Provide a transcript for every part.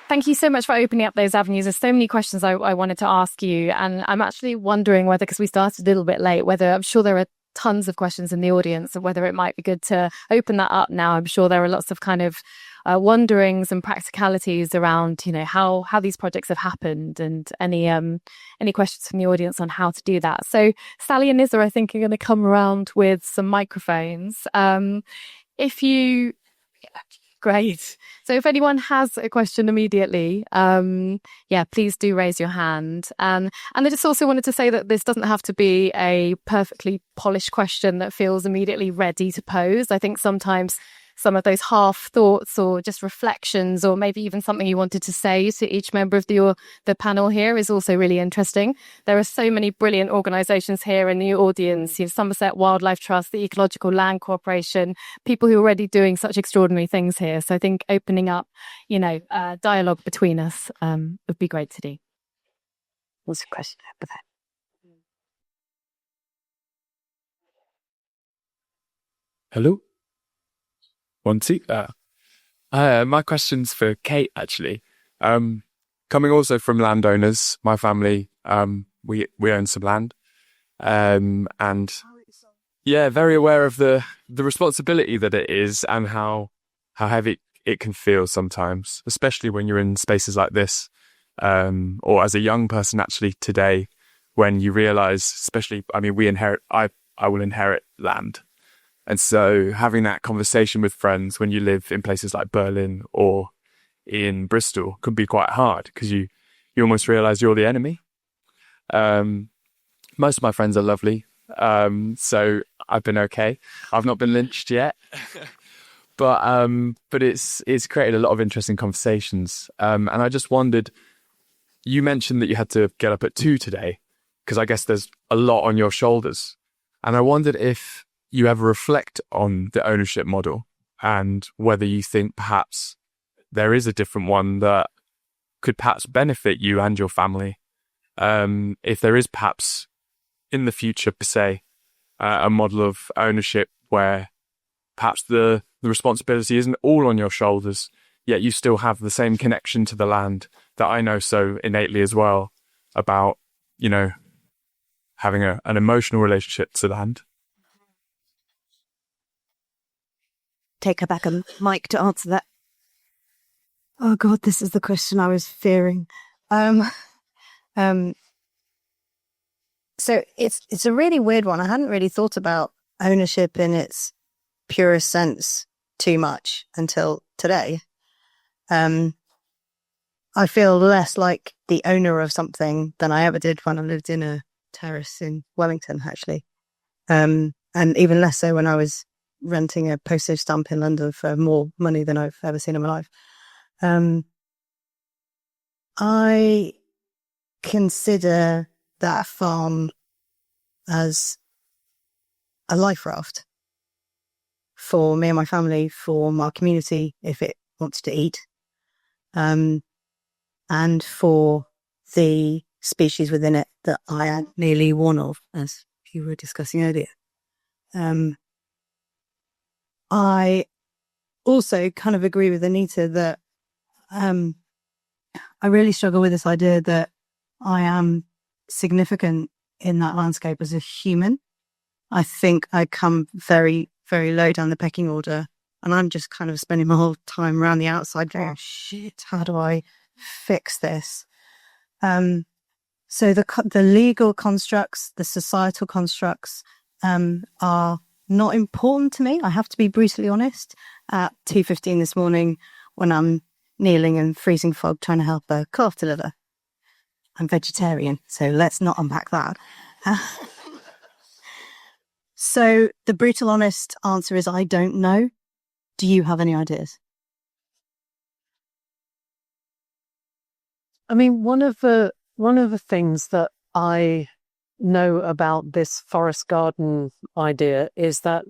Thank you so much for opening up those avenues. There's so many questions I wanted to ask you. And I'm actually wondering whether, because we started a little bit late, whether I'm sure there are tons of questions in the audience, of whether it might be good to open that up now. I'm sure there are lots of kind of wonderings and practicalities around, how these projects have happened, and any questions from the audience on how to do that. So Sally and Nizar, I think, are going to come around with some microphones. Great. So if anyone has a question immediately, please do raise your hand. And I just also wanted to say that this doesn't have to be a perfectly polished question that feels immediately ready to pose. I think sometimes some of those half thoughts or just reflections, or maybe even something you wanted to say to each member of the panel here, is also really interesting. There are so many brilliant organisations here in the audience, Somerset Wildlife Trust, the Ecological Land Corporation, people who are already doing such extraordinary things here. So I think opening up, dialogue between us would be great to do. What's the question over there? Hello? 1, 2. My question's for Kate, actually. Coming also from landowners, my family, we own some land, and very aware of the responsibility that it is, and how heavy it can feel sometimes, especially when you're in spaces like this, or as a young person actually today, when you realise, especially, I will inherit land. And so having that conversation with friends when you live in places like Berlin or in Bristol could be quite hard, because you almost realise you're the enemy. Most of my friends are lovely, so I've been okay. I've not been lynched yet, but it's created a lot of interesting conversations. And I just wondered, you mentioned that you had to get up at 2 today, because I guess there's a lot on your shoulders. And I wondered if you ever reflect on the ownership model, and whether you think perhaps there is a different one that could perhaps benefit you and your family. If there is perhaps in the future, per se, a model of ownership where perhaps the responsibility isn't all on your shoulders, yet you still have the same connection to the land that I know so innately as well, about, having an emotional relationship to land. Take her back a mic to answer that. Oh God, this is the question I was fearing. So it's a really weird one. I hadn't really thought about ownership in its purest sense too much until today. I feel less like the owner of something than I ever did when I lived in a terrace in Wellington, actually. And even less so when I was renting a postage stamp in London for more money than I've ever seen in my life. I consider that farm as a life raft for me and my family, for my community if it wants to eat, and for the species within it that I am nearly one of, as you were discussing earlier. I also kind of agree with Anita that I really struggle with this idea that I am significant in that landscape as a human. I think I come very, very low down the pecking order, and I'm just kind of spending my whole time around the outside going, oh, shit, how do I fix this? So the legal constructs, the societal constructs are not important to me. I have to be brutally honest. At 2:15 this morning, when I'm kneeling in freezing fog trying to help a calf deliver, I'm vegetarian, so let's not unpack that. So the brutal honest answer is I don't know. Do you have any ideas? I mean, one of the things that I know about this forest garden idea is that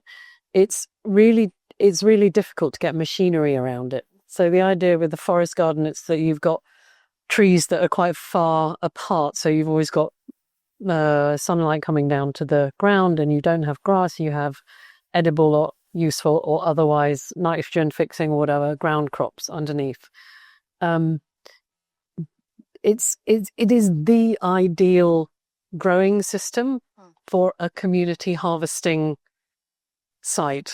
it's really difficult to get machinery around it. So the idea with the forest garden is that you've got trees that are quite far apart, so you've always got sunlight coming down to the ground, and you don't have grass, you have edible or useful or otherwise nitrogen fixing or whatever ground crops underneath. It is the ideal growing system for a community harvesting site.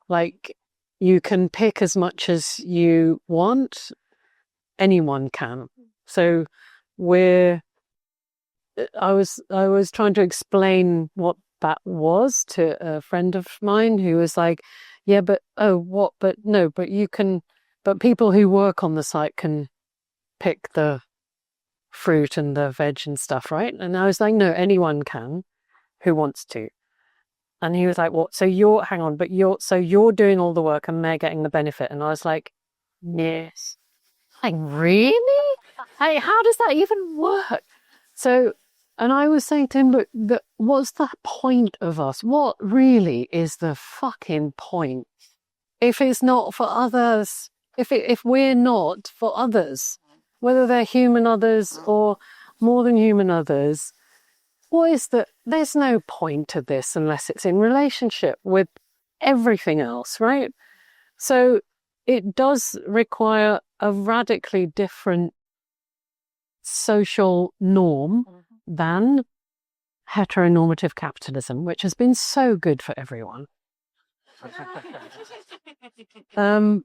Like, you can pick as much as you want. Anyone can. So I was trying to explain what that was to a friend of mine who was like, yeah, but people who work on the site can pick the fruit and the veg and stuff, right? And I was like, no, anyone can who wants to. And he was like, what? So you're doing all the work and they're getting the benefit. And I was like, yes. Like, really? Hey, how does that even work? So, and I was saying to him, but what's the point of us? What really is the fucking point? If it's not for others, if we're not for others, whether they're human others or more than human others, there's no point to this unless it's in relationship with everything else, right? So it does require a radically different social norm than heteronormative capitalism, which has been so good for everyone. And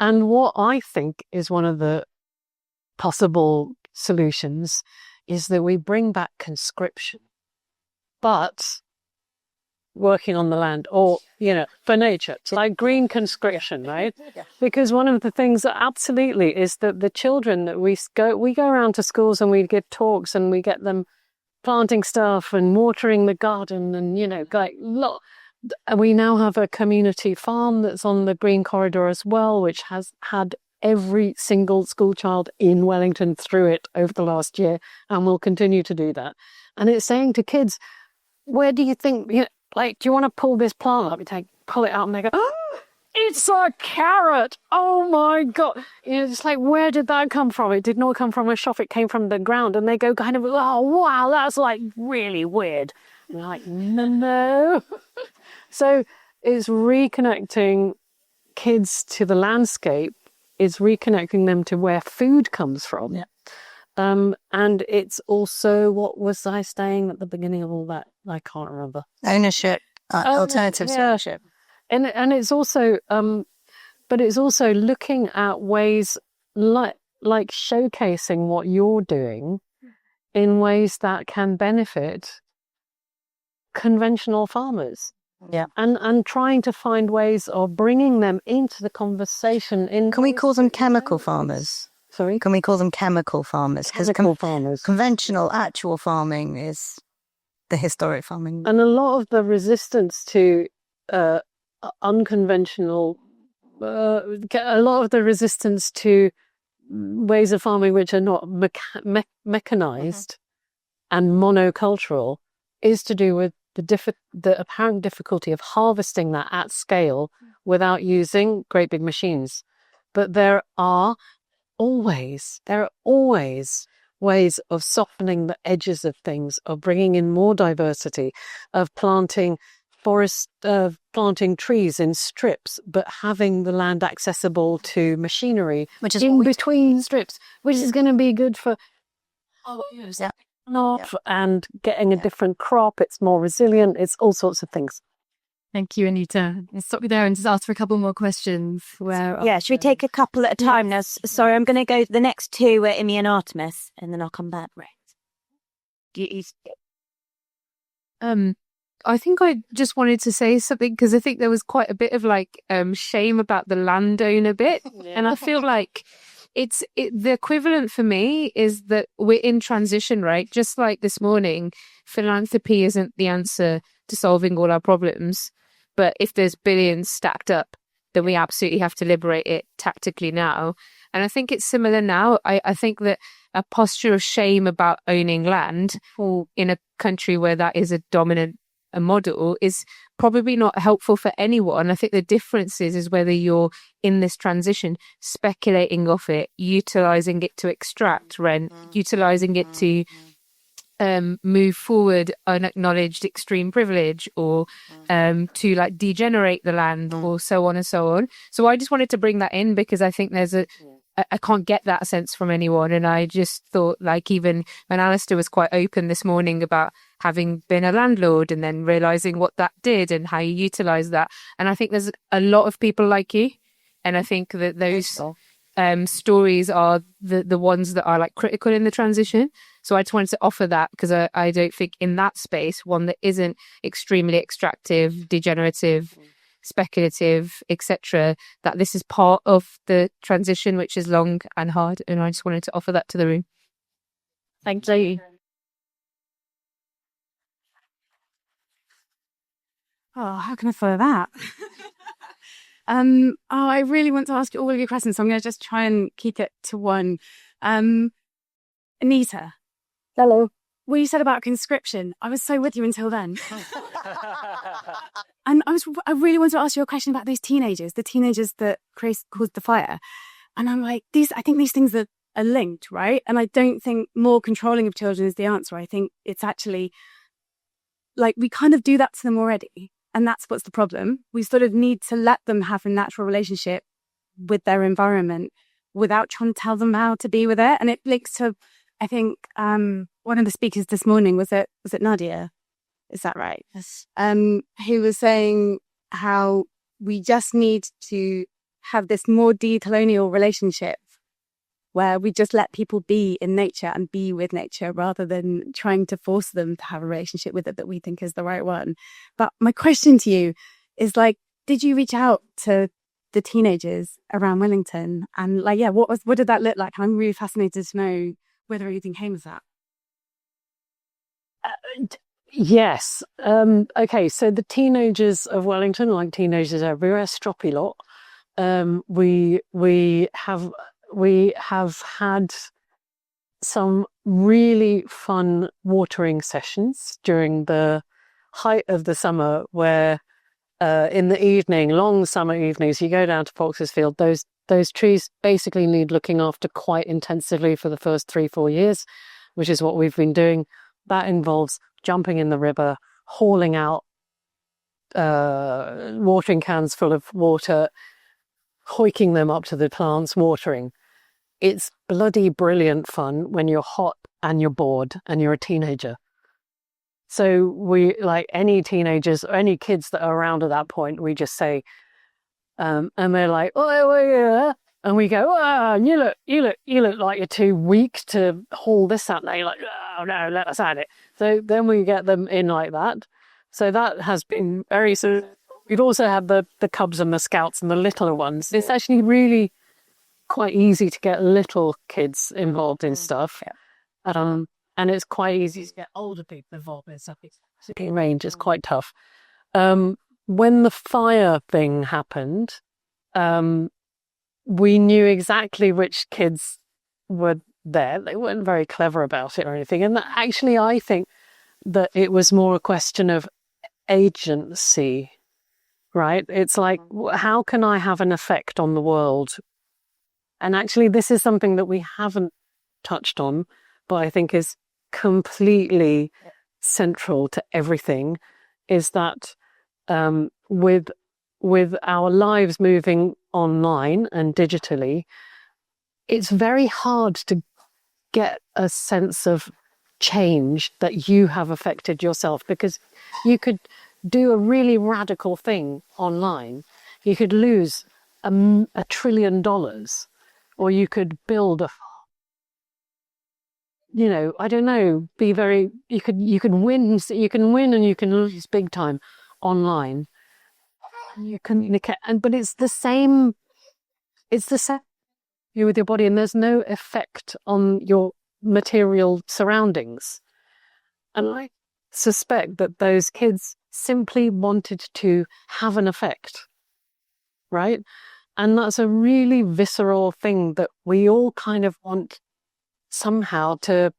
what I think is one of the possible solutions is that we bring back conscription, but working on the land, or, for nature. It's like green conscription, right? Yeah. Because one of the things that absolutely is that the children that we go around to schools and we give talks and we get them planting stuff and watering the garden and, we now have a community farm that's on the green corridor as well, which has had every single school child in Wellington through it over the last year and will continue to do that. And it's saying to kids, where do you think, do you want to pull this plant up? You pull it out and they go, oh, it's a carrot. Oh my God. It's like, where did that come from? It did not come from a shop. It came from the ground. And they go kind of, oh, wow, that's like really weird. And they're like, no. So it's reconnecting kids to the landscape, is reconnecting them to where food comes from. Yeah. And it's also, what was I saying at the beginning of all that? I can't remember. Ownership, alternative ownership. And it's also, but it's also looking at ways like showcasing what you're doing in ways that can benefit conventional farmers. Yeah. And trying to find ways of bringing them into the conversation. Can we call them chemical farmers? Sorry? Can we call them chemical farmers? Chemical farmers. Conventional, actual farming is the historic farming. And a lot of the resistance to unconventional, a lot of the resistance to ways of farming which are not mechanized and monocultural is to do with the apparent difficulty of harvesting that at scale without using great big machines. But there are always ways of softening the edges of things, of bringing in more diversity, of planting trees in strips, but having the land accessible to machinery, which is in between strips, which is going to be good for and getting a different crop. It's more resilient. It's all sorts of things. Thank you, Anita. I'll stop you there and just ask for a couple more questions. Should we take a couple at a time now? Sorry, I'm going to go. The next two are Imi and Artemis, and then I'll come back. Right. I think I just wanted to say something because I think there was quite a bit of shame about the landowner bit, and I feel like the equivalent for me is that we're in transition, right? Just like this morning, philanthropy isn't the answer to solving all our problems. But if there's billions stacked up, then we absolutely have to liberate it tactically now. And I think it's similar now. I think that a posture of shame about owning land in a country where that is a dominant model is probably not helpful for anyone. I think the difference is whether you're in this transition, speculating off it, utilizing it to extract rent, utilizing it to move forward unacknowledged extreme privilege, or to like degenerate the land, or so on and so on. So I just wanted to bring that in because I think I can't get that sense from anyone. And I just thought, like, even when Alistair was quite open this morning about having been a landlord and then realizing what that did and how you utilize that. And I think there's a lot of people like you. And I think that those stories are the ones that are like critical in the transition. So I just wanted to offer that because I don't think in that space, one that isn't extremely extractive, degenerative, speculative, etc., that this is part of the transition, which is long and hard. And I just wanted to offer that to the room. Thank you. Oh, how can I follow that? I really want to ask you all of your questions, so I'm going to just try and keep it to one. Anita. Hello. What you said about conscription, I was so with you until then. And I really want to ask you a question about those teenagers, the teenagers that caused the fire. And I'm like, I think these things are linked, right? And I don't think more controlling of children is the answer. I think it's actually like we kind of do that to them already. And that's what's the problem. We sort of need to let them have a natural relationship with their environment without trying to tell them how to be with it. And it links to, I think, one of the speakers this morning, was it Nadia? Is that right? Yes. Who was saying how we just need to have this more decolonial relationship where we just let people be in nature and be with nature rather than trying to force them to have a relationship with it that we think is the right one. But my question to you is, like, did you reach out to the teenagers around Wellington? And like, yeah, what did that look like? I'm really fascinated to know whether anything came of that. Yes. Okay. So the teenagers of Wellington, like teenagers everywhere, stroppy lot. We have had some really fun watering sessions during the height of the summer, where in the evening, long summer evenings, you go down to Fox's Field. Those trees basically need looking after quite intensively for the first 3-4 years, which is what we've been doing. That involves jumping in the river, hauling out watering cans full of water, hoiking them up to the plants, watering. It's bloody brilliant fun when you're hot and you're bored and you're a teenager. So we, like any teenagers or any kids that are around at that point, we just say, and they're like, oh yeah, and we go, oh, you look like you're too weak to haul this out. And they're like, oh no, let us at it. So then we get them in like that. So that has been very sort of. We've also had the cubs and the scouts and the littler ones. It's actually really quite easy to get little kids involved in stuff. Yeah. And it's quite easy to get older people involved in stuff. In range is quite tough. When the fire thing happened, we knew exactly which kids were there. They weren't very clever about it or anything. And that, actually, I think that it was more a question of agency, right? It's like, how can I have an effect on the world? And actually, this is something that we haven't touched on, but I think is completely central to everything, is that with our lives moving online and digitally, it's very hard to get a sense of change that you have affected yourself, because you could do a really radical thing online. You could lose $1 trillion, or you could build I don't know, you can win and you can lose big time online. You communicate, but it's the same you with your body, and there's no effect on your material surroundings. And I suspect that those kids simply wanted to have an effect, right? And that's a really visceral thing that we all kind of want somehow to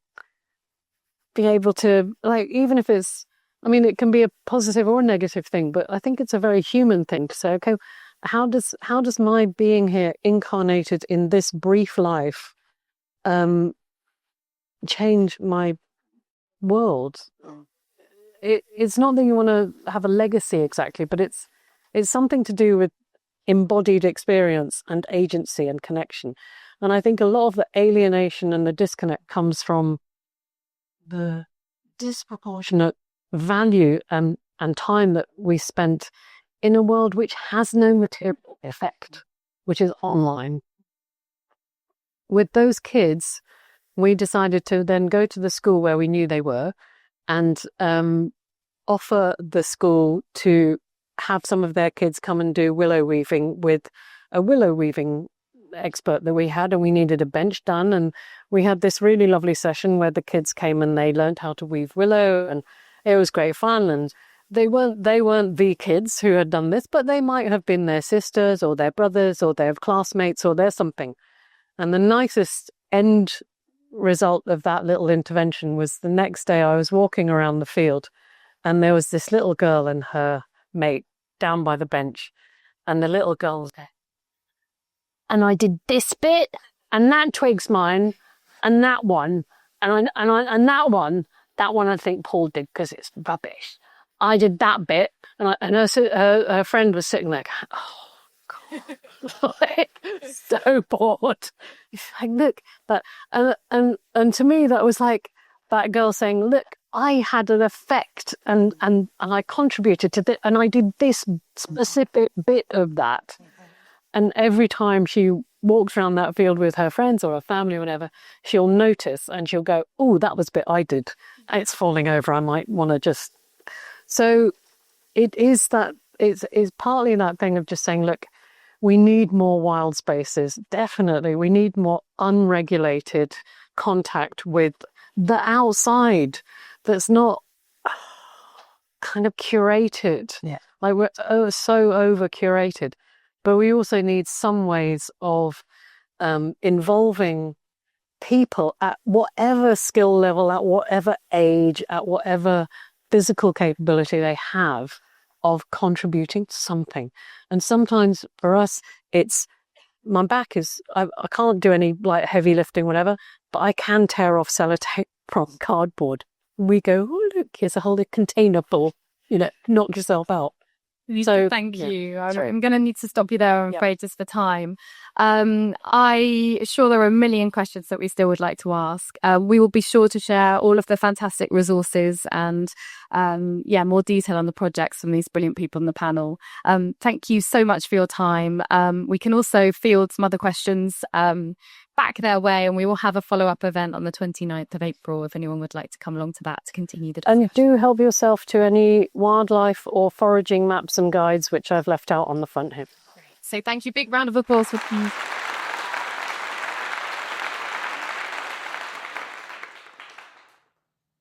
be able to, like, even if it's, I mean, it can be a positive or a negative thing, but I think it's a very human thing to say, okay, how does my being here incarnated in this brief life change my world. It's not that you want to have a legacy exactly, but it's something to do with embodied experience and agency and connection. And I think a lot of the alienation and the disconnect comes from the disproportionate value and time that we spent in a world which has no material effect, which is online. With those kids, we decided to then go to the school where we knew they were and offer the school to have some of their kids come and do willow weaving with a willow weaving expert that we had, and we needed a bench done, and we had this really lovely session where the kids came and they learned how to weave willow, and it was great fun. And they weren't the kids who had done this, but they might have been their sisters or their brothers or their classmates or their something. And the nicest end result of that little intervention was the next day I was walking around the field and there was this little girl and her mate down by the bench, and the little girl was there. And I did this bit, and that twig's mine, and that one, and that one I think Paul did because it's rubbish. I did that bit, and her friend was sitting there, going, oh God, so bored. It's like, look, that, and to me that was like that girl saying, look, I had an effect, and I contributed to this, and I did this specific bit of that. And every time she walks around that field with her friends or her family or whatever, she'll notice and she'll go, oh, that was a bit I did. It's falling over. I might want to just... So it is that, it's partly that thing of just saying, look, we need more wild spaces. Definitely. We need more unregulated contact with the outside that's not kind of curated. Yeah. Like we're so over curated. But we also need some ways of involving people at whatever skill level, at whatever age, at whatever physical capability they have of contributing to something. And sometimes for us, it's my back is, I can't do any like heavy lifting, whatever, but I can tear off sellotape from cardboard. We go, oh, look, here's a whole container full, knock yourself out. So thank you. I'm going to need to stop you there, I'm afraid, just for time. I'm sure there are a million questions that we still would like to ask. We will be sure to share all of the fantastic resources and more detail on the projects from these brilliant people on the panel. Thank you so much for your time. We can also field some other questions back their way, and we will have a follow-up event on the 29th of April if anyone would like to come along to that to continue the discussion. And do help yourself to any wildlife or foraging maps and guides which I've left out on the front here. So thank you. Big round of applause for